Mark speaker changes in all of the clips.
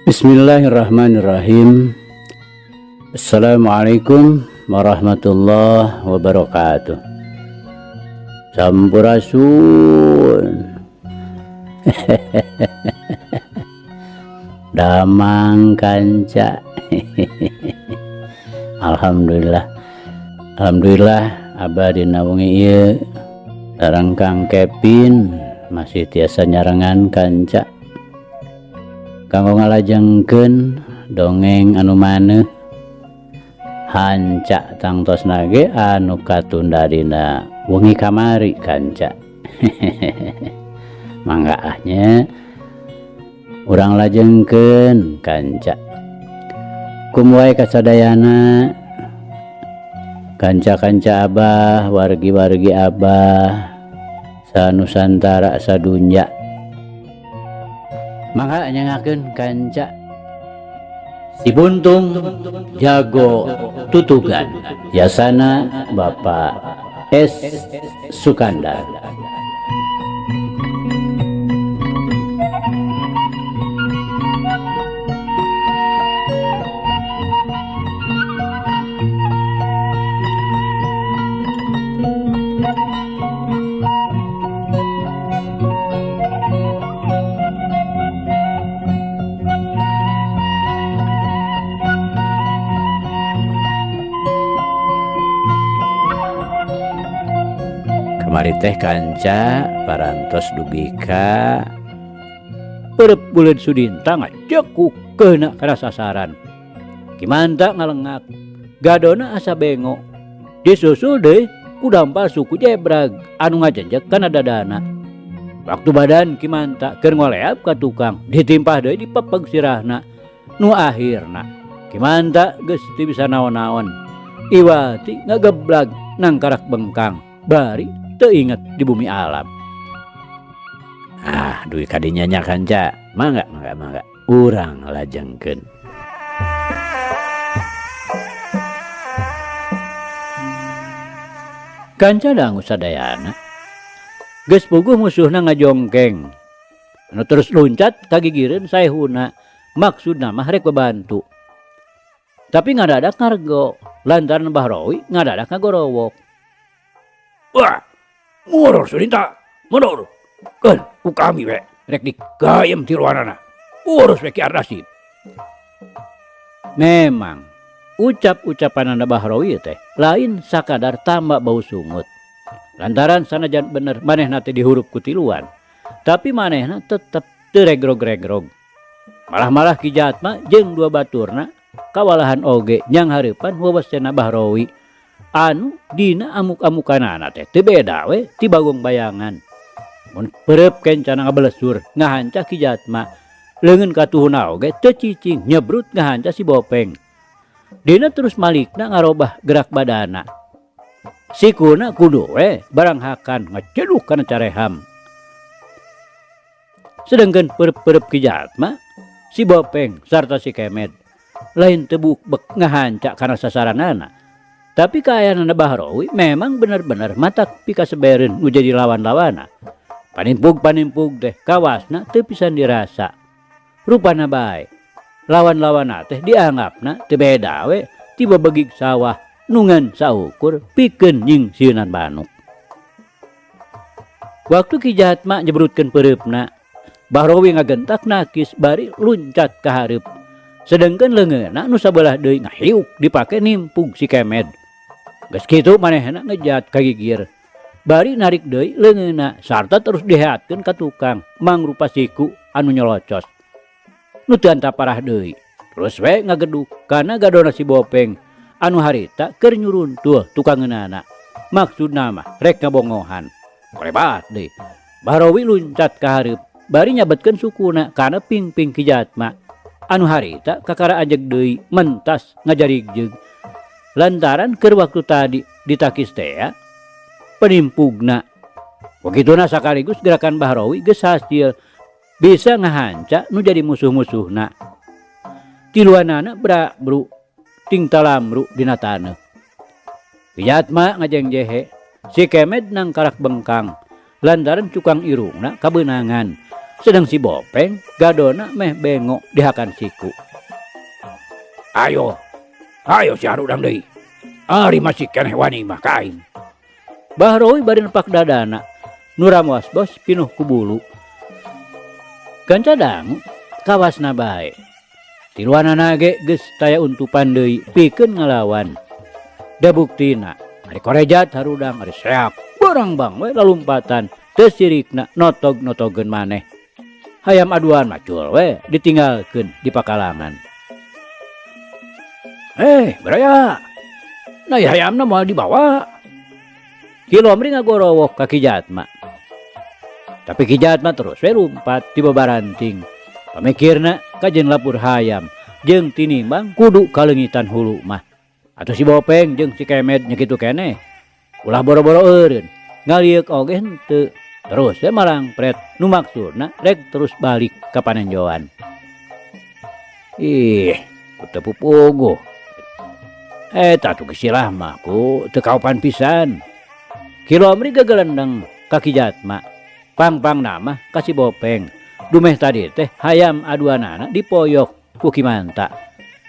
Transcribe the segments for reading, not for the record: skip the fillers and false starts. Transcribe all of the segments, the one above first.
Speaker 1: Bismillahirrahmanirrahim. Assalamualaikum warahmatullahi wabarakatuh. Sampurasun. Damang kanca. Alhamdulillah. Alhamdulillah abah dina wengi ieu sareng Kang Kevin masih tiasa nyarengan kanca kanggo ngalajengkeun dongeng anu maneh hanca tangtos nage anu katunda dina wengi kamari kanca. Mangga ahnya urang lajengkeun kanca. Kumwae kasadayana kanca-kanca abah, wargi-wargi abah sanusantara sadunya. Mangga nyangakeun kanca si Buntung jago tutugan yasana Bapak S. Sukandar. Mari teh kanca parantos dugika perep bulan sudinta ngajekuk kena kana sasaran kimanta ngalengak gadona asa bengok disusul deh kudampal suku jebrag anu ngajenjek kana dadana waktu badan kimanta keur ngoleap ka tukang ditimpah deui dipepeg sirahna nu akhirna kimanta geus teu bisa naon-naon iwati ngageblag nang karak bengkang bari teu inget di bumi alam. Duit kadinya nya kanca. Mangga. Urang lajengkeun. Kanca dangu sadayana. Geus puguh musuhna ngajongkeng. Anu terus loncat kagigireun saehuna. Maksudna mah rek bebantu. Tapi ngadadak ngargo lantaran Mbah Rowi ngadadak ngagorowok. Wah! Mundur sudinta, mundur. Kan ku kami we rek digayem ti luarana. Urus we Ki Ardasip. Memang ucap-ucapan Mbah Rowi teh lain sakadar tambah bau sungut. Lantaran sanajan bener manehna teh dihurup ku tiluan, tapi manehna tetep teu regrog-regrog. Malah Ki Jatma jeung dua baturna kawalahan oge nyang hareupan wewesena Mbah Rowi. Anu dina amuk-amukanana teh teu beda we ti Bagong Bayangan. Mun perep kencana ngabalesur ngahanca Ki Jatma, leungeun katuhuna oge teu cicing nyebrut ngahanca si Bopeng. Dina terus malikna ngarobah gerak badana. Sikuna kudu we barang hakan ngaceduk kana careham. Sedengkeun perep-perep Ki Jatma, si Bopeng sarta si Kemed lain teu bukbek ngahanca kana sasaranana. Tapi kaayana Mbah Rowi memang bener-bener matak pikasebereun nu jadi lawan-lawana. Panimpug teh kawasna teu pisan dirasa. Rupana bae. Lawan-lawana teh dianggapna teu beda we ti babegig sawah nungan saukur pikeun nying sieunan manuk. Waktu Ki Jatma nyebrutkeun pereupna, Mbah Rowi ngagentak nakis bari luncat ka hareup. Sedengkeun leungeunna nu sabelah deui ngahiuk dipake nimpug si Kemed. Geus kitu manehna ngejat kagigir. Bari narik deui leungeunna sarta terus diheatkeun ka tukang mangrupa siku anu nyolocos. Nu teu anta parah deui. Terus we ngageduk kana gadona si Bopeng anu harita keur nyuruntuh tukangeunana. Maksudna mah rek ngabongohan. Kolebat deui. Mbah Rowi luncat ka hareup bari nyabetkeun sukuna kana ping-ping Ki Jatma. Anu harita kakara ajeg deui mentas ngajarigjeg. Lantaran keur waktu tadi ditakis teh penimpugna. Begituna sakaligus gerakan Mbah Rowi geus hasil bisa ngahanca nu jadi musuh-musuhna. Tiluanana bra-bru ting talamru dina taneuh. Ki Jatma ngajengjehe si Kemed nang karak bengkang lantaran cukang irungna kabeunangan Sedang si Bopeng gadona meh bengok dihakan siku.
Speaker 2: Ayo si harudang deui. Ari masih keneh wani mah kain.
Speaker 1: Bahrowi bari nepak dadana. Nu ramuas bos pinuh ku bulu. Kanca dangu kawasna bae. Tiluanana ge geus taya untupan deui pikeun ngalawan. Da buktina ari korejat harudang ari seak barang bang we lalumpatan teu sirikna notog-notogeun maneh. Hayam aduan macul we ditinggalkeun di pakalangan.
Speaker 2: Beraya. Nah hayamna moal dibawa.
Speaker 1: Kilomri ngagorowok ka Ki Jatma. Tapi Ki Jatma terus we lumpat di babaranting. Pamikirna kajen lapur hayam jeung tinimbang kudu kalengitan hulu mah. Atuh si Bopeng jeung si Kemed nya kitu keneh. Ulah boro-boro eureun ngalieuk oge henteu. Terus we malang pret nu maksudna rek terus balik ka panenjoan.
Speaker 2: Teu pupuguh. Tatu kesilah mah ku teu kaopan pisan.
Speaker 1: Kilomri gagelendeng ka Ki Jatma. Pang nama ka si Bopeng. Dumeh tadi teh hayam aduanana dipoyok ku Ki Manta.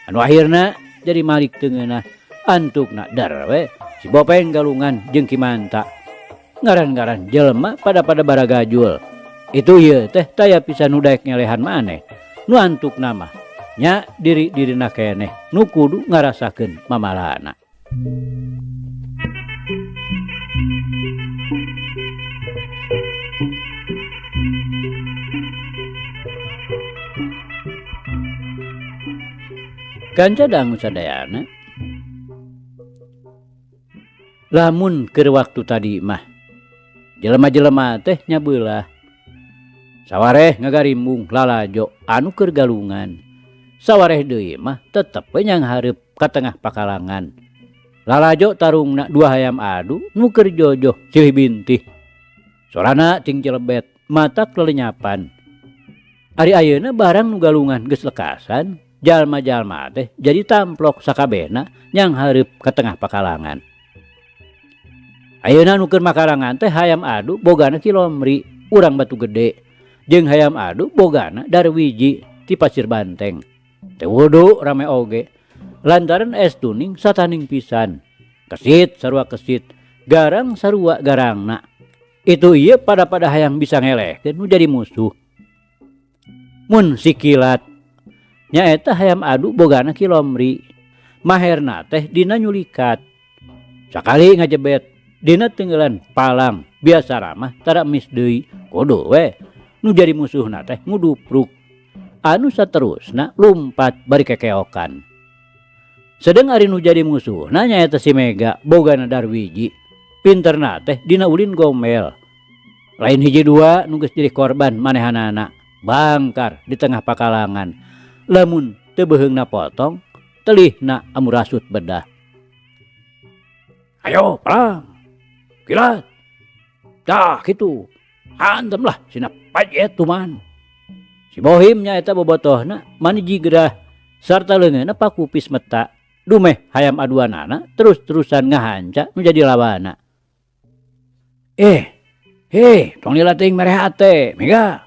Speaker 1: Anu akhirna jadi malik teungeunah antukna dar we si Bopeng galungan jeung Ki Manta. Ngaran-ngaran jelema pada baragajul. Itu ieu teh taya pisan nu daek ngelehan maneh. Nu antukna mah nya diri-dirina keneh nu kudu ngarasakeun mamalana. Kanca dangu sadayana. Lamun keur waktu tadi mah jelema-jelema teh nya beulah. Sawareh ngagarimbung lalajo anu keur galungan. Sawareh deui mah tetep we nyang hareup ka tengah pakalangan. Lalajo tarungna dua hayam adu nu keur jojoh silih bintih. Sorana ting cilebet, mata lelenyapan. Ari ayeuna barang nu galungan geus lekasan, jalma-jalma teh jadi tamplok sakabehna nyang hareup ka tengah pakalangan. Ayeuna nu keur makarangan teh hayam adu bogana Kilomri urang Batu Gede jeung hayam adu bogana Darwiji ti Pasir Banteng. Teu wudu rame oge lantaran es tuning sataning pisan. Kesit sarua kesit, garang sarua garangna. Itu ieu pada hayang bisa ngelehkeun nu jadi musuh. Mun si Kilat nya eta hayam adu bogana Kilomri. Maherna teh dina nyulikat. Sakali ngajebet dina tenggelan palang biasa ramah tara mis deui kudu we nu jadi musuhna teh ngudupruk. Anu saterusna lumpat bari kekeokan. Sedeng ari nu jadi musuhna nyaeta si Mega bogana Darwiji. Pinterna teh dina ulin gombel. Lain hiji dua nu geus jadi korban manehanana bangkar di tengah pakalangan. Lamun teu beheungna potong, telihna amurasut bedah.
Speaker 2: Ayo perang. Kilat. Dah kitu. Hantem lah sina pajet tuman.
Speaker 1: Si Bohim nyaeta bobotohna maniji gerah sarta leungeunna pakupis meta. Dumeh hayam aduanana terus-terusan ngahanca nu jadi lawana.
Speaker 2: Tong lila teuing mere hate, Mega.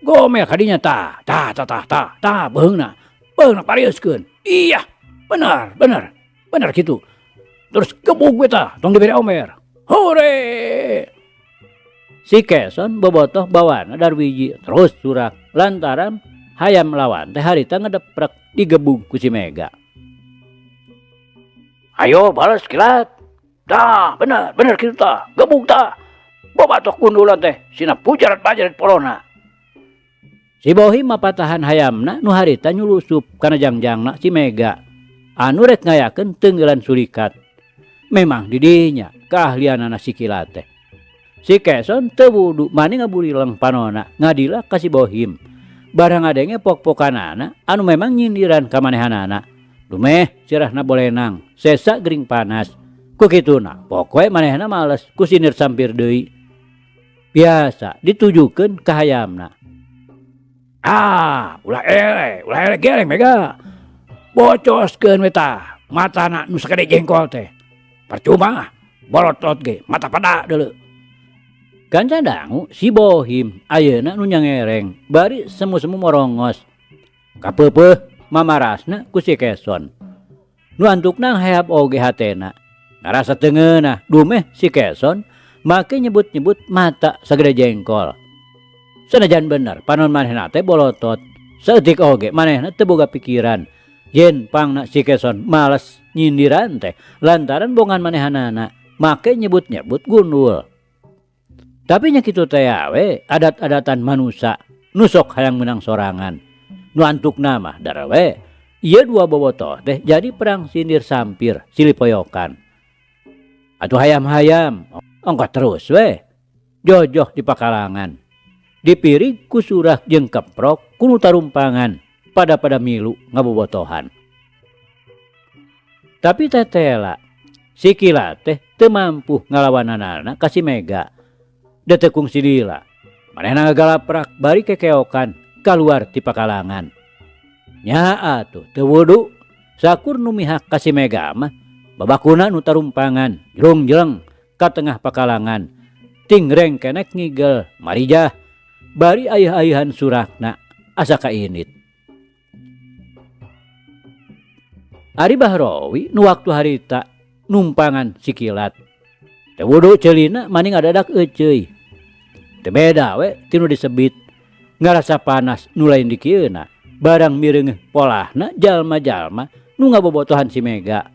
Speaker 2: Gomel kadinya tah beheungna pariuskeun. Iya, bener kitu. Terus gebug we tah tong dibere omer. Hore!
Speaker 1: Si Keson bobotoh bawana Darwiji terus surak lantaran hayam lawan teh harita ngedeprek digebug ku si Mega.
Speaker 2: Ayo balas Kilat. Dah bener kitu tah. Gebug tah. Bobotoh kundulan teh sina pujarat-pajarat polona.
Speaker 1: Si Bohim mapatahan hayamna nu harita nyulusup kana jangjangna si Mega. Anu rek ngayakeun tenggelan sulikat. Memang didinya keahlianana si Kilat teh. Si Keson teu wudu mani ngaburileng panona ngadila ka si Bohim. Barang ngadenge pok-pokanana anu memang nyindiran ka manehanana. Dumeh sirahna bolenang, sesa gering panas. Ku kituna pokoe manehna males ku sinir sampir deui. Biasa ditujukeun ka hayamna.
Speaker 2: Ulah elek geleng Mega. Bocoskeun we tah matana nu sakade jengkol teh. Percuma bolotot ge mata pada deuleu.
Speaker 1: Kanca dangu si Bohim ayeuna nu nyangereng bari semu-semu morongos. Kapeupeuh mamarasna ku si Keson. Nu antukna hayap oge hatena. Ngarasa teungeunah dumeh si Keson make nyebut-nyebut mata sagede jengkol. Sanajan bener panon manehna teh bolotot. Saeutik oge manehna teu boga pikiran. Yen pangna si Keson males nyindiran teh lantaran bongan manehanana make nyebut-nyebut gundul. Tapi nya kitu teh we adat-adatan manusia nu sok hayang menang sorangan. Nu antukna mah dara we ieu dua bobotoh teh jadi perang sindir sampir silih poyokan. Atuh hayam-hayam ongkos terus we jojoh di pakalangan. Dipirig ku surah jeung keprok ku nu tarumpangan pada milu ngabobotohan. Tapi tetela si Kila teh teu mampu ngalawananana ka si Mega. Detekung si Lila manehna ngagalaprak bari kekeokan kaluar ti pakalangan. Nya atuh teu wudu sakur nu mihak ka si Mega mah babakuna nu tarumpangan jrung-jreng ka tengah pakalangan ting rengkenek ngigel marijah bari ayah-ayahan surakna asa kainit. Ari Bahrowi nu waktu harita numpangan si Kilat teu wudu ceulina maning adadak euceuy. Teu beda we tinu disebit ngarasa panas nu lain di kieuna barang mireungeuh polahna jalma-jalma nu ngabobotohan si Mega.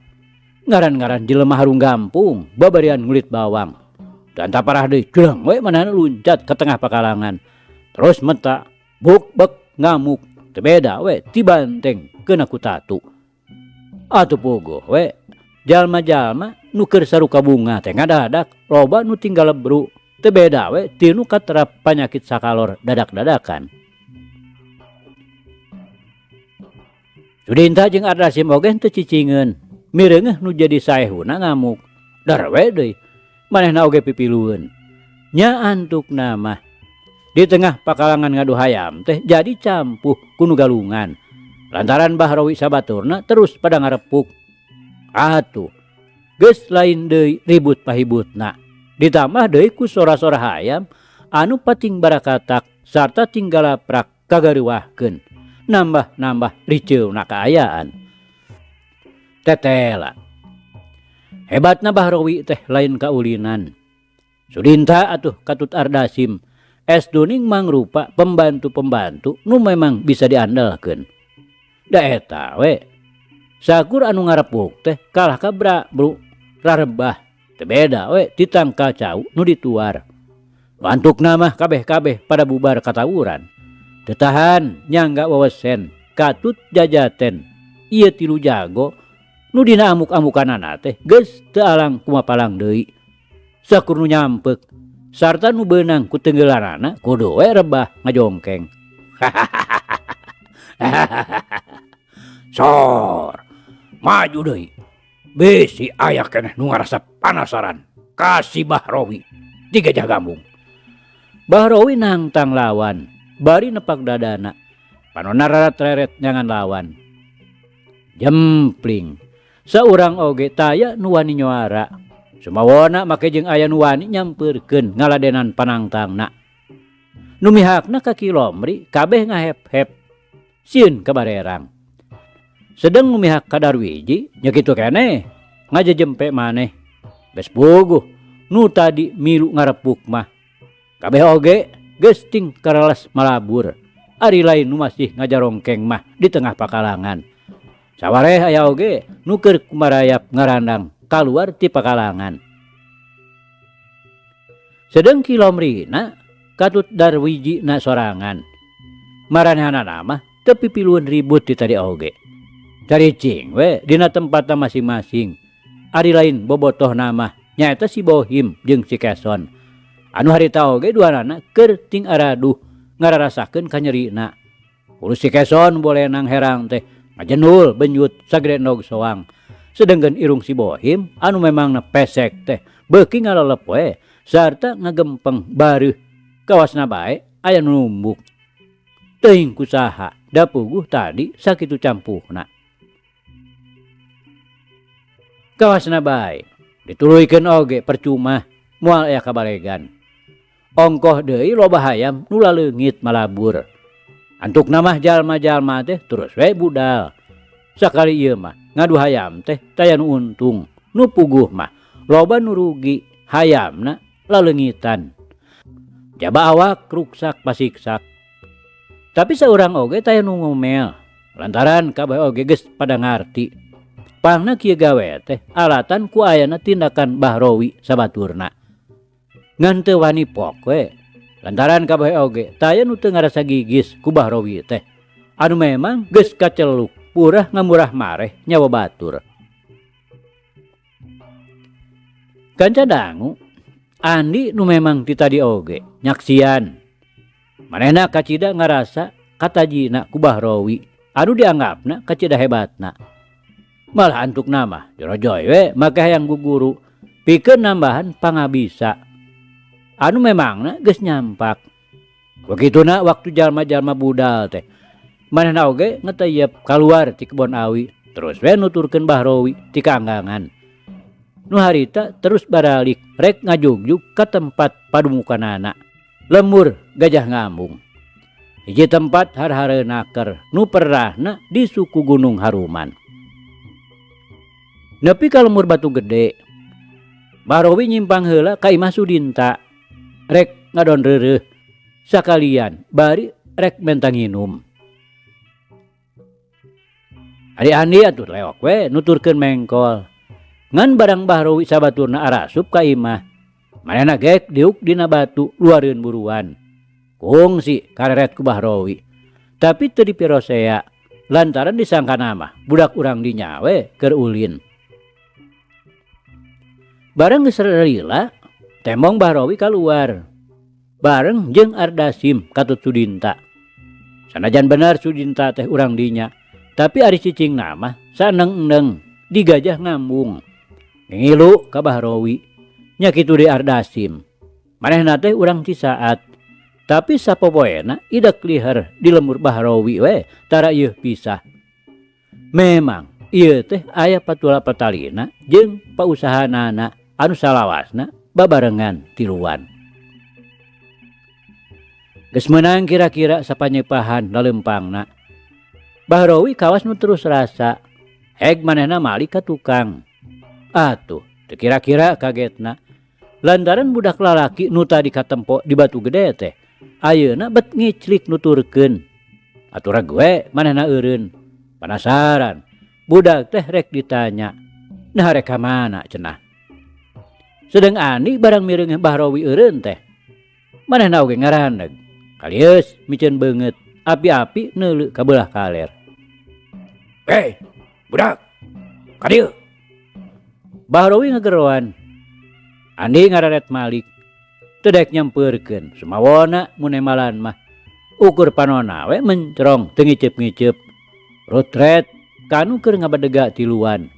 Speaker 1: Ngaran-ngaran jelema harung gampung babarian ngulit bawang. Dan taparah deui curang we manehna luncat ke tengah pakalangan. Terus meta buk-bek ngamuk teu beda we ti banteng keuna ku tatu. Atuh puguh we jalma-jalma nu keur saruka bunga teh ngadadak loba nu tinggal lebru. Teu beda we tinu katerap panyakit sakalor dadak-dadakan. Sudinta jeung Ardasim oge teu cicingeun. Mireungeuh nu jadi saehuna ngamuk. Dar we deui manehna oge pipilueun. Nya antukna mah di tengah pakalangan ngadu hayam teh jadi campuh ku nu galungan. Lantaran Bahrowi sabaturna terus pada ngarepuk. Atuh geus lain deui ribut pahibutna. Ditambah deui ku sora-sora hayam anu pating barakatak sarta tinggalaprak kagareuwahkeun. Nambah-nambah riceuna kaayaan. Tetela hebatna Bahrowi teh lain kaulinan. Sudinta atuh katut Ardasim esduning mangrupa pembantu-pembantu nu memang bisa diandalkeun. Da eta we sakur anu ngarepuk teh kalah kabra bro rarebah teu beda we titangkal cau nu dituar. Antukna mah kabeh-kabeh pada bubar katawuran. Teu tahan nyangga wewesen katut jajaten ieu tilu jago nu dina amuk-amukanana teh geus teu alang kumapalang deui. Sakur nu nyampek sarta nu beunang ku tenggelanana kudu we rebah ngajongkeng.
Speaker 2: Sor maju deui besi aya keneh nu ngarasa panasaran kasih Bahrowi di Gajah Gambung.
Speaker 1: Bahrowi nangtang lawan bari nepak dadana panonna rarat-reret nyangan lawan. Jempling saurang oge taya nu wani nyoara. Sumawona make jeung aya nu wani nyampeurkeun ngaladenan panangtangna. Nu mihakna ka Kilomri kabeh ngahep-hep sieun ka barerang. Sedeng nu mihak ka Darwiji nya kitu keneh ngajejempe maneh. Geus puguh nu tadi milu ngarepuk mah kabeh oge geus ting kareles malabur. Ari lain nu masih ngajarongkeng mah di tengah pakalangan. Sawareh aya oge nu keur kumarayap ngarandang kaluar ti pakalangan. Sedeng Kilomrina katut Darwiji na sorangan. Maranehanana mah teu pipilueun ribut ti tadi oge. Caricing we dina tempatna masing-masing. Ari lain bobotohna mah nyaeta si Bohim jeung si Keson. Anu harita oge duanana keur ting araduh ngararasakeun kanyerina. Urus si Keson boleh nang herang teh ngajenul benyut sagede endog soang. Sedengkeun irung si Bohim anu memangna pesek teh beuki ngalelep we sarta ngagempeng bareuh kawasna bae aya nu numbuk. Teuing kusaha da puguh tadi sakitu campuhna. Kawasna bae dituluykeun oge percuma moal aya kabalegan. ongkoh deui loba hayam nu laleungit malabur. Antuk namah jalma-jalma teh terus we budal. Sakali ieu mah ngadu hayam teh taya nu untung, nu puguh mah loba nu rugi, hayamna laleungitan. Jaba awak ruksak pasiksak. Tapi saurang oge taya nu ngomel, lantaran kabeh oge geus pada ngarti. Pangna kieu gawe teh alatan ku ayana tindakan Bahrowi sabaturna. Ngan teu wani pok we, lantaran kabeh oge taya nu teu ngarasa gigis ku Bahrowi teh. Anu memang geus kaceluk purah ngamurah mareh nyawa batur. Kanca dangu, Andi nu memang ti tadi oge nyaksian. Manehna kacida ngarasa katajina ku Bahrowi anu dianggapna kacida hebatna. Malah antuk nama jorojoy we make hayang guguru pikeun nambahan pangabisa anu memangna geus nyampak. Begituna waktu jalma-jalma budal teh manehna oge ngeteyep kaluar ti kebon awi terus we nuturkeun Bahrowi ti kaanggangan. Nu harita terus baralik rek ngajugjug ka tempat padumukanana. Lemur Gajah Ngambung. Hiji tempat har-hareunaker nu perahna di suku Gunung Haruman. Nepi ka lemur Batu Gede, Bahrowi nyimpang heula ka Imah Sudinta. Rek ngadon reureuh sakalian bari rek mentang nginum. Andi atuh leok we nuturkeun mengkol. Ngan barang Bahrowi sabaturna arasup ka imah. Manehna gek diuk dina batu luareun buruan. Kungsi kareret ku Bahrowi. Tapi teu dipirosea lantaran disangkana mah budak urang dinya we keur ulin. Bareng geus lila tembong Bahrowi kaluar. Bareng jeung Ardasim katut Sudinta. Sanajan bener Sudinta teh urang dinya, tapi ari cicingna mah saneng-eneng di Gajah Ngambung. Ngilu ka Bahrowi. Nya kitu di Ardasim. Manehna teh urang Cisaat. Tapi sapopoena idak liher di lemur Bahrowi we tara ieu pisah. Memang ieu teh aya patula patalina jeung pausahanana anu salawasna babarengan tiluan. Geus meunang kira-kira sapanyepahan lalempangna. Bahrowi kawas nu terus rasa. Heg manehna malik ka tukang. Atuh teu kira-kira kagetna. Lantaran budak lalaki nu tadi katempo di Batu Gede teh ayeuna bet ngiclik nuturkeun. Atura gue manehna eureun. Penasaran. Budak teh rek ditanya. Nah rek ka mana cenah. Sedeng Andi barang mireung Bahrowi eureun teh. Manehna oge ngaraneg. Kalius micen beungeut. Api-api neuleuh ka beulah kaler. Hei budak. Ka dieu. Bahrowi ngageroan. Andi ngararet malik. Teu daek nyampeurkeun. Sumawona mun emalan mah. Ukur panonna we mencrong teu ngiceup-ngiceup. Rutret kanu keur ngabadega tiluan.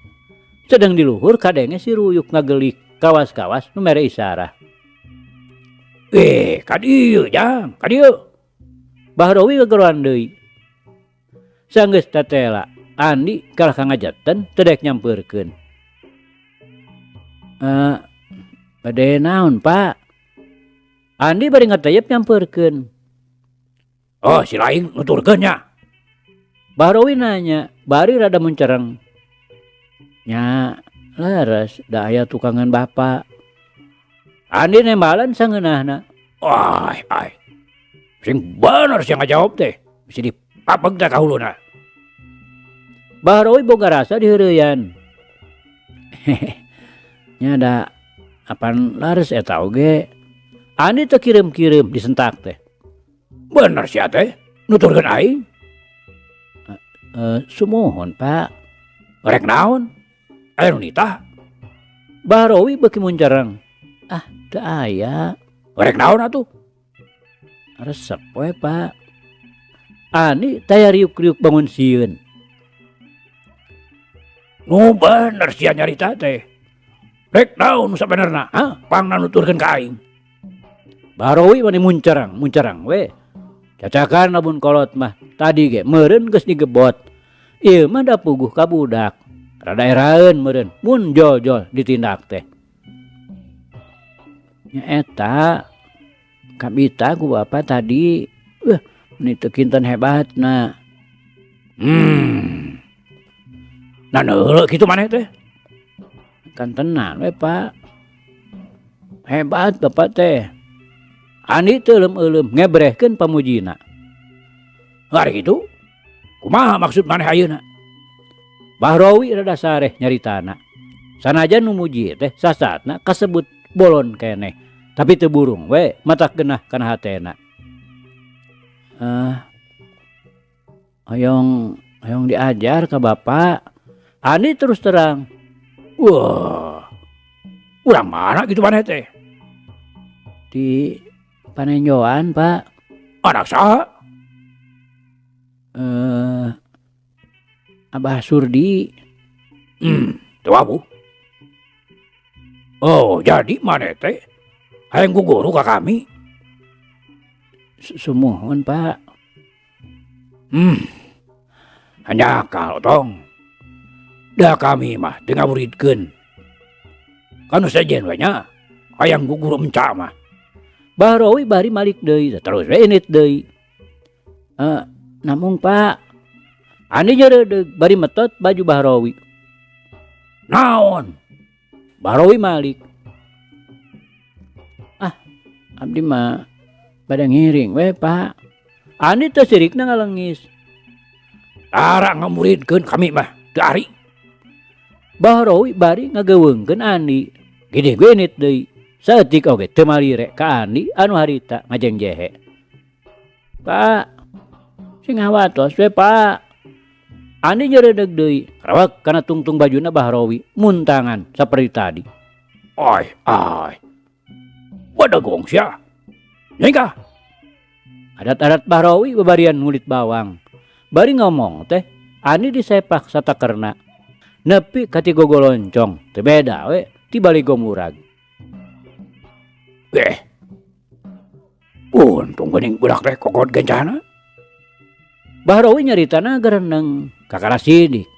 Speaker 1: Sedeng di luhur kadenge si Ruyuk ngagelik kawas-kawas nu mere isarah. Ka dieu jang, ka dieu. Bahrowi ngageroan deui. Sanggeus tatela Andi kalah kangajetten teu daek nyampeurkeun. Bade naon Pak? Andi bari ngatayep nyampeurkeun. Oh si lain nuturkeun nya. Bahrowi nanya bari rada mencereng. Nya leres da aya tukangan bapak. Andi nembalan sangeunahna. Ai. Sing bener sing ngajawab teh. Bisa dipapeg da kahuluna. Bahrowi boga rasa diheureuyan. Nya da apan lares eta oge. Andi teu kirim-kirim disentak teh. Bener sia teh nuturkeun aing. Sumohon Pak. Rek naon? Aya nu nitah? Bahrowi beuki muncereng. Teu aya. Rek naon atuh? Resep we Pak. Andi taya riuk-riuk bangun sieun. Nu bener sia nyarita teh. Rek naon sabenerna? Pangna nuturkeun ka aing. Bahrowi mani muncerang we. Cacakan lamun kolot mah tadi ge meureun geus digebot. Ieu mah da puguh ka budak. Rada eraeun meureun mun jol-jol ditindak teh. Nya eta kabita ku bapak tadi. Ini tekinten hebat na.
Speaker 2: Nah neuleuh kitu maneh teh.
Speaker 1: Kan tenan we Pak. Hebat bapak teh. Andi teu eulem-eulem ngebrehkeun pamujina.
Speaker 2: Ari kitu. Kumaha maksud maneh ayeuna?
Speaker 1: Bahrowi rada sareh nyaritana. Sanajan nu muji teh sasatna kasebut bolon keneh. Tapi teu burung we matak genah kana hatena. Hoyong diajar ka bapak. Andi terus terang.
Speaker 2: Wah. Urang mana gitu maneh teh?
Speaker 1: Di Panenjoan Pak.
Speaker 2: Anak saha?
Speaker 1: Abah Surdi.
Speaker 2: Teu abuh. Oh, jadi maneh teh hayang guguru ka kami?
Speaker 1: Sumuhun Pak.
Speaker 2: Hanya kal tong. Da kami mah teu ngamuridkeun. Kanu sajen we nya hayang guguru menca mah.
Speaker 1: Bahrowi bari malik deui terus we init deui. Namung Pak. Andi nyereudeg bari metot baju Bahrowi.
Speaker 2: Naon?
Speaker 1: Bahrowi malik. Abdi mah pada ngiring we Pak. Andi teu sirikna ngalengis.
Speaker 2: Tara ngamuridkeun kami mah teu ari.
Speaker 1: Bahrowi bari ngageweungkeun Andi. Gede gue nit deui. Saeutik oge teu malire ka Andi anu harita ngajengjehe. Pak, sing ngawatos we Pak. Andi nyereudeg deui. Rawak kana tungtung bajuna Bahrowi muntangan saperti tadi.
Speaker 2: Ai. Wadagong sia. Nyai ka?
Speaker 1: Adat-adat Bahrowi babarian ngulit bawang. Bari ngomong teh, Andi disepak satakerna. Nepi ka ti gogo loncong, teu beda we ti bali gomurag.
Speaker 2: Untung geuning budak teh kokot gencana.
Speaker 1: Bahrowi nyaritana gereneng kakara sidik.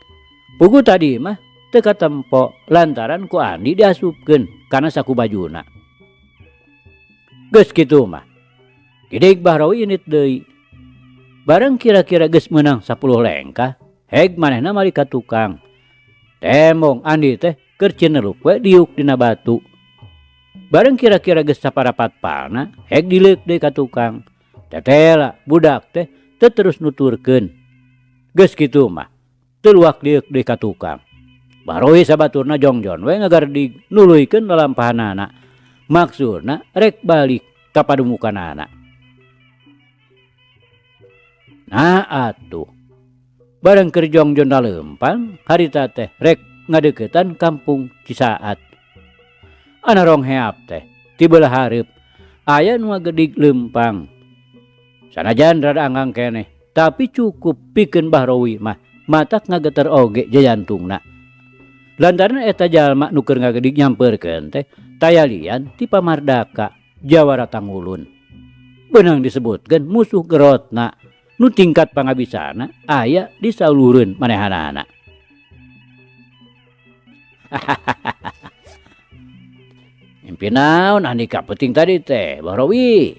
Speaker 1: Pugu tadi mah teu katempo lantaran ku Andi diasupkeun kana saku bajuna. Geus kitu mah. Gideuk Bahrowi init deui. Bareng kira-kira geus meunang 10 lengkah, heg manehna mali ka tukang. Tembong Andi teh keur cineuluk we diuk dina batu. Bareng kira-kira geus saparapat palna, heg dileuk deui ka tukang. Tetela budak teh teu terus nuturkeun. Geus kitu mah, teu luak diuk deui ka tukang. Bahrowi sabaturna jongjon we ngagardig nuluykeun lalampahanana. Maksudna rek balik ka padumukanana. Nah atuh. Bareng keur jongjon daleumpang, harita teh rek ngadeuketan kampung Cisaat. Ana rong heap teh ti beulah hareup aya nu ngagedig leumpang. Sanajan rada anggang keneh, tapi cukup pikeun Bahrowi mah matak ngageter oge jajantungna. Lantaran eta jalma nu keur ngagedig nyampeurkeun teh tayalian ti Pamardaka Jawara Tangulun. Beunang disebutkeun musuh gerotna nu tingkat pangabisana aya di salureun manehanana. Mimpi naon Andika penting tadi teh Bahrowi.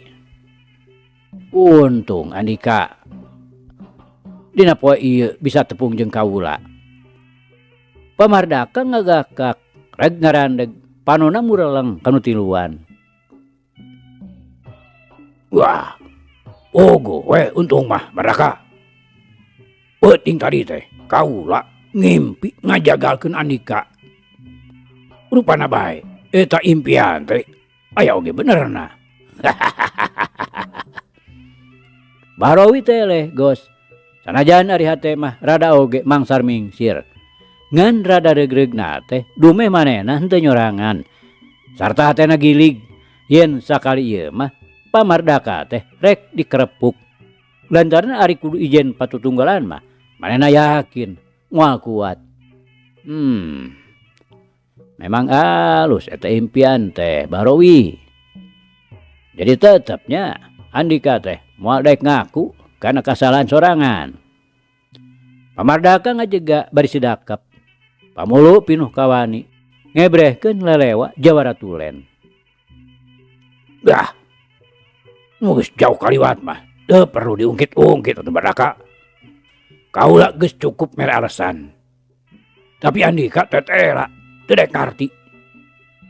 Speaker 1: Untung Andika dina poe ieu bisa tepung jeung kaula. Pamardaka ngagakak reg ngarandeg panonna mureleng kanu tiluan.
Speaker 2: Wah. Ogo we untung mah Mardaka. Penting tadi teh kaula ngimpi ngajagalkeun Andika. Rupana bae eta impian teh aya oge benerna.
Speaker 1: Bahrowi teh leh gos. Sanajan ari hate mah rada oge mangsar mingsir. Ngan rada regregna teh dume manehna henteu nyorangan. Sarta hatena gilig yen sakali ieu mah Pamardaka teh rek dikerepuk. Lantaran ari kudu ijen patutunggalan mah manehna yakin moal kuat. Memang alus eta impian teh Bahrowi. Jadi tetepnya Andika teh moal daek ngaku karena kesalahan sorangan. Pamardaka ngajega bari sidakap. Pamulu pinuh kawani ngebrehkeun lelewa Jawara Tulen.
Speaker 2: Dah. geus jauh kaliwat mah teu perlu diungkit-ungkit atuh Baradaka. Kaula geus cukup mere alasan. Tapi Andika tetela teu dek ngarti.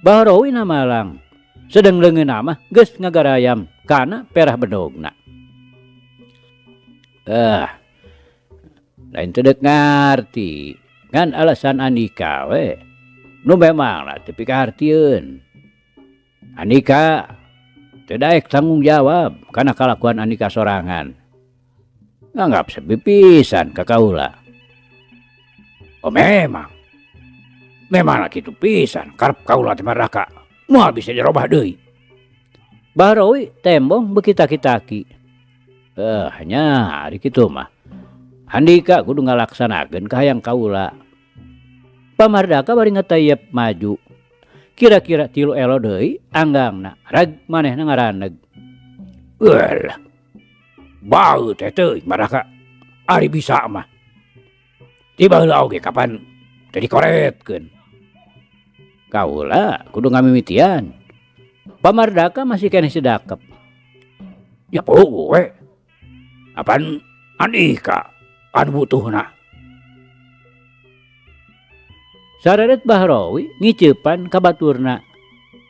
Speaker 1: Bahrowi na malang. Sedang leungeunna mah geus ngagarayam kana perah bedogna. Lain teu dek ngarti. Ngan alasan Andika we. Nu memangna teu pikahartieun. Andika teu daek tanggung jawab kana kalakuan Andika sorangan. Nganggap sepi pisan ka kaula.
Speaker 2: Oh memang kitu pisan karep kaula teh Baradaka. Moal bisa dirobah deui.
Speaker 1: Bahrowi tembong bekita-kitaki. Nya ari kitu mah. Andika kudu ngalaksanakeun kahayang kaula. Pamardaka bari ngatayep maju. Kira-kira 3 elo deui anggangna rag manehna ngaraneg.
Speaker 2: Well, bau teh teuing Baradaka. Ari bisa mah. Tiba heula oge kapan teu dikoretkeun.
Speaker 1: Kaula kudu ngamimitian. Pamardaka masih keneh sedakep.
Speaker 2: Ya poe we. Apaan Andika anu butuhna.
Speaker 1: Sareret Bahrowi ngiceupan ka baturna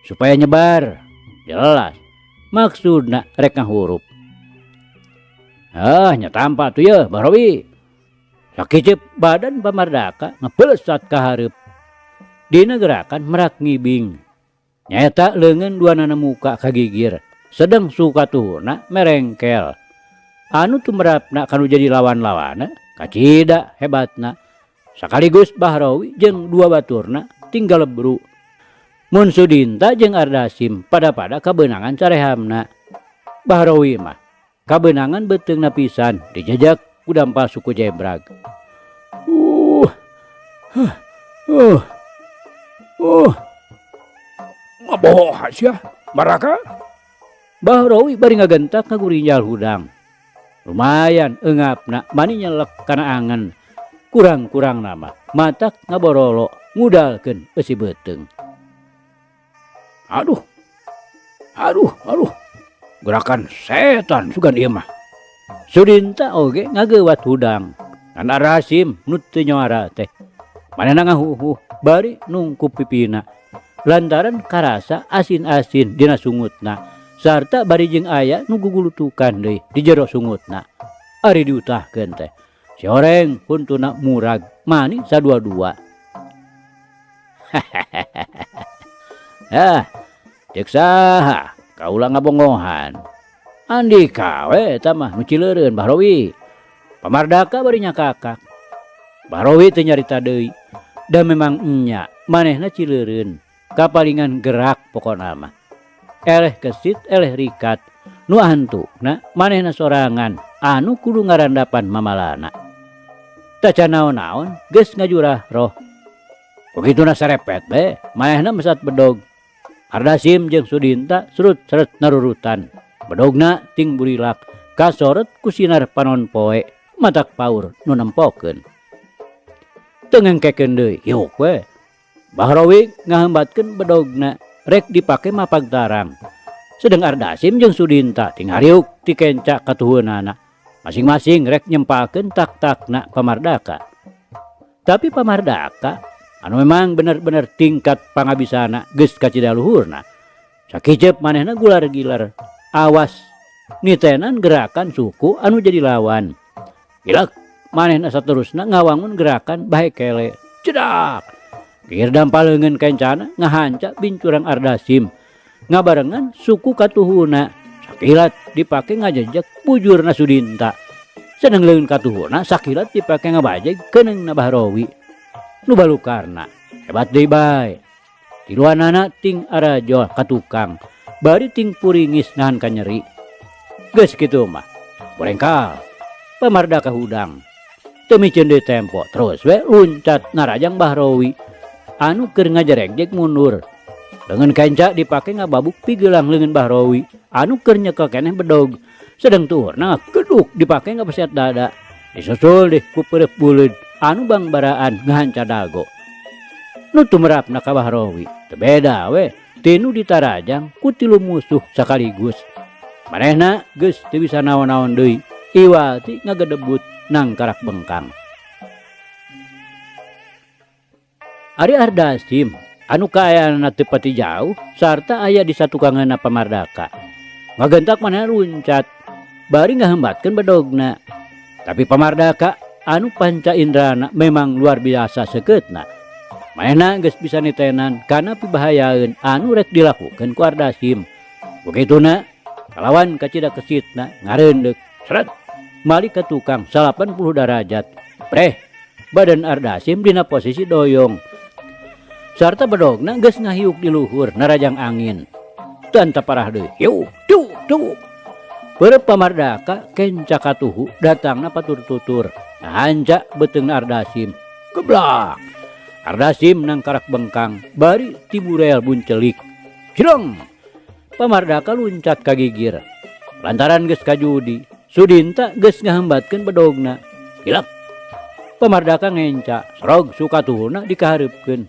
Speaker 1: supaya nyebar jelas maksudna rek ngahurup. Nya tampa tuh ya Bahrowi. Sakicep badan Pamardaka ngepelesat ka hareup. Dina gerakan merak ngibing. Nyaeta leungeun duanana muka kagigir. Sedang sukatuhuna merengkel. Anu tumrapna kanu jadi lawan-lawana kacida hebatna. Sakaligus Bahrowi jeung 2 baturna tinggal lebru. Mun Sudinta jeung Ardasim pada kabeunangan carehamna. Bahrowi mah kabeunangan beuteungna pisan dijajak ku dampal suku Jebrag.
Speaker 2: Maboh sia Baradaka.
Speaker 1: Bahrowi bari ngagentak ngagurinjal hudang. Lumayan eungapna bani nyelek kana angen. Kurang-kurang nama matak ngaborolo ngudalkeun eusi beuteung.
Speaker 2: Aduh. Gerakan setan sugan ieu mah.
Speaker 1: Sudinta oge ngageuwat hudang. Kan Ardasim nu teu nyoara teh. Manehna ngahuhuh bari nungkup pipina. Lantaran karasa asin-asin dina sungutna. Sarta bari jeung aya nu gugulutukan deui di jero sungutna. Ari diutahkeun teh. Si oreng puntuna murag mani sadua-dua. Cek saha kaula ngabongohan. Andika we eta mah nu cileureun Bahrowi. Pamardaka bari nyakakak. Bahrowi teu nyarita deui. Da memang enya manehna cileureun. Kapalingan gerak pokona mah. Eleh kesit eleh rikat. Nu hantukna manehna sorangan anu kudu ngarandapan mamalana. Taca naon-naon geus ngajurah roh.
Speaker 2: Begituna sarepet be,
Speaker 1: Manehna mesat bedog. Ardasim jeung Sudinta surut-seret narurutan. Bedogna ting burilak kasoret ku sinar panon poe matak paur nu nempokeun. Teu ngengkekeun deui yuk we. Bahrowi ngahembatkeun bedogna rek dipake mapag tarang. Sedeng Ardasim jeung Sudinta ting hariuk ti kenca katuhunana. Masing-masing rek nyempakeun tak-takna Pamardaka. Tapi Pamardaka anu memang bener-bener tingkat pangabisana geus kacida luhurna. Sakicep manehna gular-gilar. Awas nitenan gerakan suku anu jadi lawan. Gilak manehna saterusna ngawangun gerakan bae kele. Cedak. Kir dampaleungeun kencana ngahanca bincurang Ardasim. Ngabarengan suku katuhuna. Sakilat dipake ngajejek bujurna Sudinta. Sedeng leun katuhuna sakilat dipake ngabajeg keneungna Bahrowi. Nu balukarna hebat deui bae. Tiluanana ting arajo katukang. Bari ting puringis nahan ka nyeri. Geus kitu mah. Borengkal. Pamardaka hudang. Teu miceun deui tempo terus we luncat narajang Bahrowi. Anu keur ngajeregjeg mundur. Leungeun kenca dipake ngababuk pigeulang leungeun Bahrowi. Anu keur nyekel keneh bedog. Sedeng tuhurna keduk dipake ngapeset dada. Disusul deh ku peureup buleud anu bangbaraan ngahanca dago. Nu tumrapna ka Bahrowi teu beda we tinu ditarajang ku 3 musuh sakaligus. Manehna geus teu bisa naon-naon deui. Iwati ngagedebut nang karak bengkang. Ari Ardasim anu kaayana teu pati jauh sarta aya di satukangeunna Pamardaka. Ngagentak manehna luncat bari ngahembatkeun bedogna. Tapi Pamardaka anu panca indrana memang luar biasa sekeutna. Manehna geus bisa nitenan kana pibahayaeun anu rek dilakukeun ku Ardasim. Begituna kalawan kacida kesitna ngareundek seret mali ka tukang 80 derajat. Preh badan Ardasim dina posisi doyong. Sarta bedogna geus ngahiuk di luhur narajang angin. Dan taparah deui. Hiu, tuh. Beureup Pamardaka kenca katuhu datangna patur-tutur. Hanca beteungna Ardasim. Geblak. Ardasim nang karak bengkang bari tiburel buncelik. Cireng. Pamardaka luncat ka gigir. Lantaran geus kajudi, Sudinta geus ngahambatkeun bedogna. Hilap. Pamardaka ngenca serog sukatuhuna dikahareupkeun.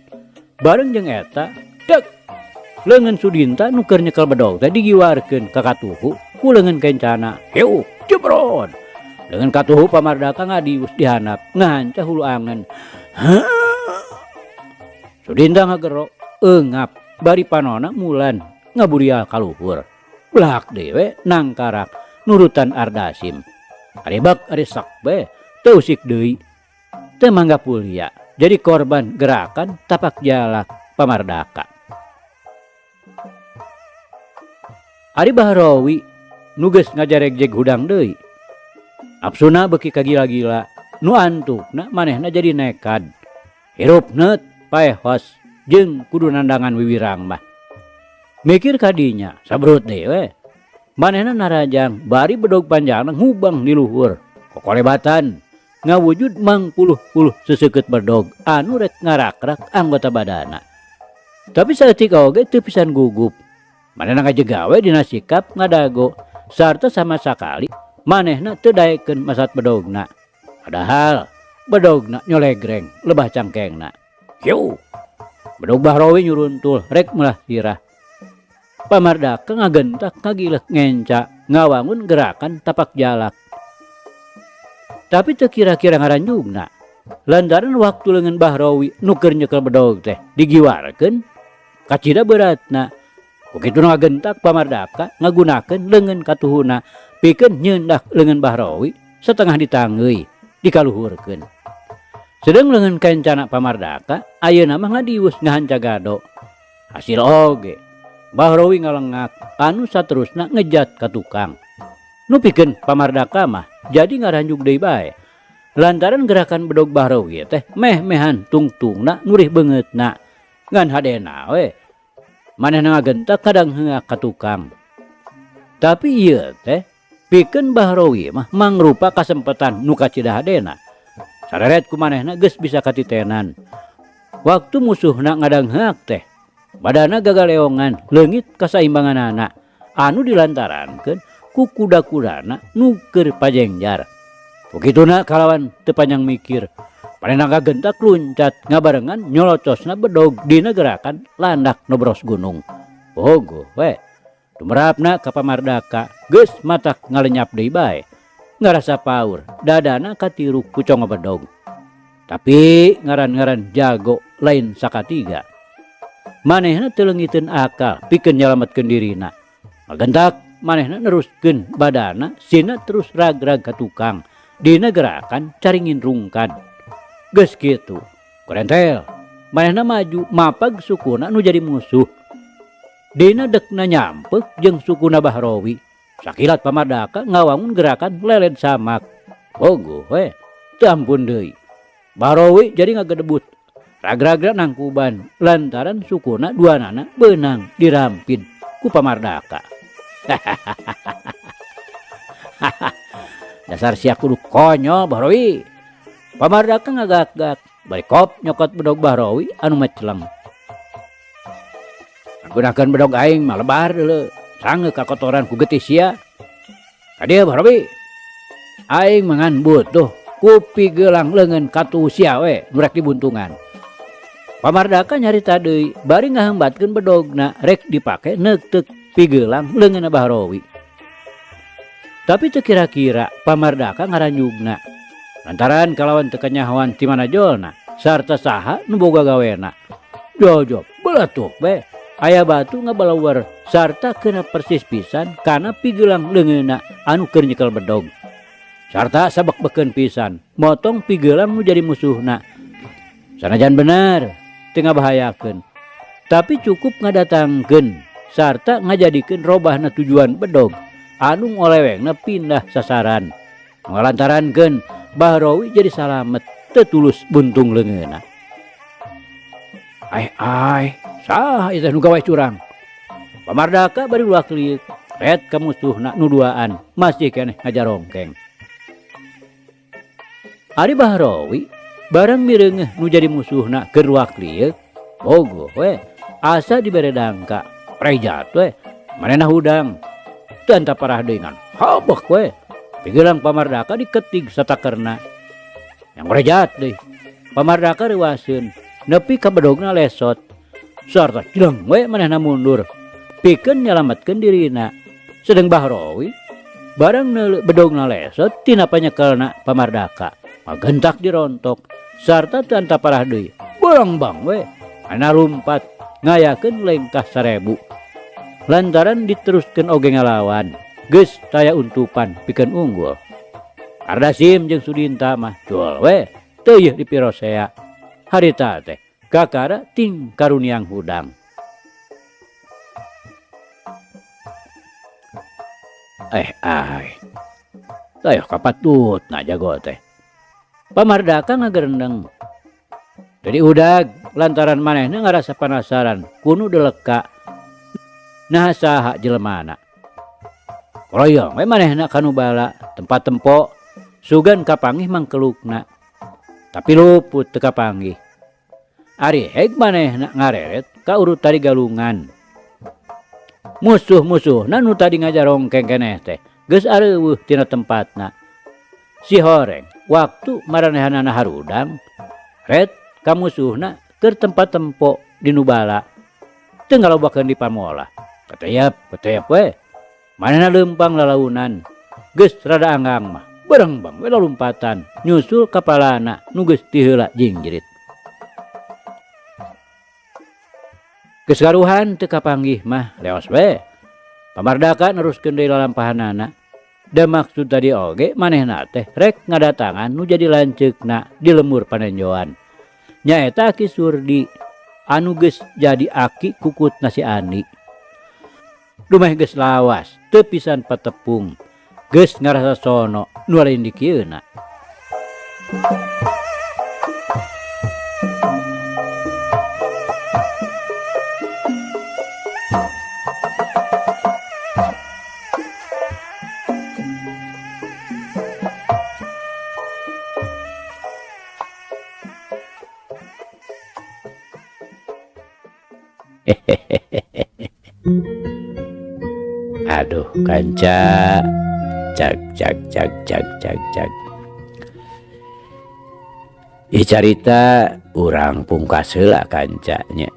Speaker 1: Bareng jeung eta, dek. Leungeun Sudinta nu keur nyekel bedog teh digiwarkeun ka katuhu ku leungeun kencana. Heu, jebrod. Leungeun katuhu Pamardaka ngadius dihanap, ngahanca hulu angen. Sudinta ngagero, eungap bari panona mulan ngaburial ka luhur. Blak dewe nang karak nurutan Ardasim. Arebak aresak be teu usik deui. Teu mangga pulia jadi korban gerakan tapak jalak Pamardaka. Ari Bahrowi nu geus ngajaregjeg hudang deui. Apsuna beuki kagila-gila, nu antukna manehna jadi nekad. Hirup neut paehos jeung kudu nandangan wiwirang mah. Mikir kadinya sabrut dewe. Manehna narajang bari bedog panjangna ngubang di luhur. Kokolebatan ngawujud mangpuluh-puluh seseukeut bedog anu rek ngarak-rak anggota badana. Tapi saeutik oge teu pisan gugup. Manehna ngajegawe dina sikap ngadago sarta sama sakali manehna teu daekeun masat bedogna. Padahal bedogna nyolegreng lebah cangkengna. Hiu. Bedog Bahrowi nyuruntul rek melah sirah. Pamardaka ngagentak ngagilek ngenca ngawangun gerakan tapak jalak. Tapi teu kira-kira ngaranjugna. Lantaran waktu leungeun Bahrowi nu keur nyekel bedog teh digiwarkeun kacida beratna. Kukitu ngagentak Pamardaka ngagunakeun leungeun katuhuna pikeun nyeundak leungeun Bahrowi setengah ditangeuy dikaluhurkeun. Sedeng leungeun kencana Pamardaka ayeuna mah ngadius ngahanca gado. Hasil oge Bahrowi ngalengak anu saterusna ngejat ka tukang. Nu pikeun Pamardaka mah jadi ngaranjuk deui bae. Lantaran gerakan bedog Bahrowi teh meh-mehan tungtungna nurih beungeutna. Ngan hadena we manehna ngagentak kadang heungak ka tukang. Tapi ieu teh pikeun Bahrowi mah mangrupa kasempatan nu kacida hadena. Sareret ku manehna geus bisa katitenan. Waktu musuhna ngadang heuk teh badana gagaleongan leungit kasaimbanganana anu dilantarankeun ku kuda-kudana nu keur pajengjar. Begituna kalawan teu panjang mikir manehna ngagentak luncat ngabarengan nyolocosna bedog dina gerakan landak nobros gunung. Bogoh we tumerapna ka Pamardaka geus matak ngalenyap deui bae. Ngarasa paur dadana katiru ku congo bedog. Tapi ngaran-ngaran jago lain sakatiga. Manehna teu leungiteun akal pikeun nyalametkeun dirina. Ngagentak manehna neruskeun badana sina terus ragrag ka tukang dina gerakan caringin rungkad. Geus kitu korentel manehna maju mapag sukuna nu jadi musuh. Dina dekna nyampeuk jeung sukuna Bahrowi. Sakilat Pamardaka ngawangun gerakan leled samak. Bogoh we teu ampun deui. Bahrowi jadi ngagedebut ragra-ragra nangkuban lantaran sukuna duanana beunang dirampid ku Pamardaka. Dasar sia kudu konyol Bahrowi. Pamardaka ngagak-gak bari kop nyokot bedog Bahrowi anu meceleng. Gunakeun bedog aing mah lebar deuleu sange kakotoran ku getih sia. Kadieu Bahrowi. Aing mangan butuh ku pigelang leungeun katuh sia we nu rek dibuntungan. Pamardaka nyarita deui bari ngahambatkeun bedogna rek dipake neuteuk pigelang leungeunna Bahrowi. Tapi teu kira-kira pamardaka ngaranjugna. Lantaran kalawan teu kanyahoan ti mana jolna sarta saha nu boga gawena. Jojo belatuh we aya batu ngabalawar sarta kena persis pisan kana pigelang leungeunna anu keur nyekel bedog. Sarta sabek-beken pisan motong pigelang nu jadi musuhna. Sanajan bener teu ngabahayakeun, tapi cukup ngadatangkeun sarta ngajadikeun robahna tujuan bedog anu ngolewengna pindah sasaran. Ngalantarankeun Bahrowi jadi salamet teu tulus buntung leungeunna. Ai, saha ieu teh nu gawe curang? Pamardaka bari ulah liuk, ret ka musuhna nu duaan masih keneh ngajarongkeng. Ari Bahrowi barang mireungeuh nu jadi musuhna keur ruak liuk, bogoh we asa dibere dangka, prejat we manehna hudang. Teu anta parah deui ngan habek we. Pigelang pamardaka diketig satakerna. Yang prejat deui. Pamardaka reuwaseun nepi ka bedogna lesot. Sarta cileng we manehna mundur. Pikeun nyalametkeun dirina. Sedeng Bahrowi barang neuleuh bedogna lesot tina panyekelna pamardaka. Magentak dirontok sarta teu anta parah deui. Bolong-bang we ana lumpat ngayakeun lengkah 1000. Lantaran diteruskeun oge ngalawan. Geus taya untupan pikeun unggul. Ardasim jeung Sudinta mah jual we teueuh dipirosea. Harita teh kakara ting karuniang hudang. Tayah kapatutna jago teh. Pamardaka ngagerendeng. Jadi udag lantaran manehna ngarasa penasaran kuno deleka nah saha jelemana. Royong we manehna kanu bala tempat tempo sugan kapanggih mangkelukna. Tapi luput teu kapanggih. Ari heg manehna ngareret ka urut tadi galungan. Musuh-musuhna nu tadi ngajarongkeng keneh teh geus areuweuh tina tempatna. Si horeng waktu maranehanana harudang ret ka musuhna keur tempat tempo di nu bala. Teu ngalobakeun di pamola. Katayap we. Manehna leumpang lalaunan. Geus rada anggang mah. Berengbang we lompatan nyusul kapalana nu geus ti heula jingjerit. Geus karuhan teu kapanggih mah leos we. Pamardaka neruskeun deui lalampahanana. Da maksud tadi oge manehna teh rek ngadatangan nu jadi lanceukna di lemur panenjoan. Nyaeta Ki Surdi anu geus jadi aki kukutna si Ani. Dumeh geus lawas teu pisan patepung. Geus ngarasa sono nu lain dikieuna. Aduh kanca cak. Ieu carita urang pungkas heula kancanya.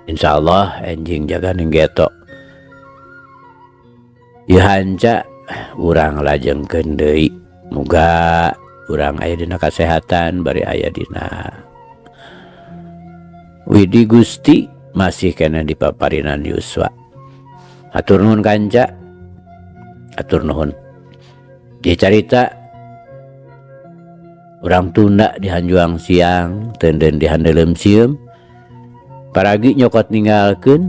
Speaker 1: Insyaallah enjing jaga ninggeto. Ieu hanca urang lajengkeun deui. Muga urang aya dina kasehatan bari aya dina Widi Gusti masih kena dipaparinan yuswa. Atur nuhun kanca. Atur nuhun. Dia carita urang tunda di hanjuang siang tenden di handelem sieum. Paragi nyokot ninggalkeun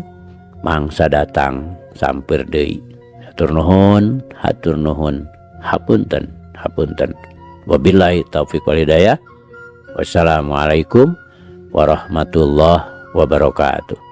Speaker 1: mangsa datang samper deui. Hatur nuhun, hatur nuhun. Hapunten, hapunten. Wabillahi taufiq wal hidayah. Wassalamualaikum warahmatullahi wabarakatuh.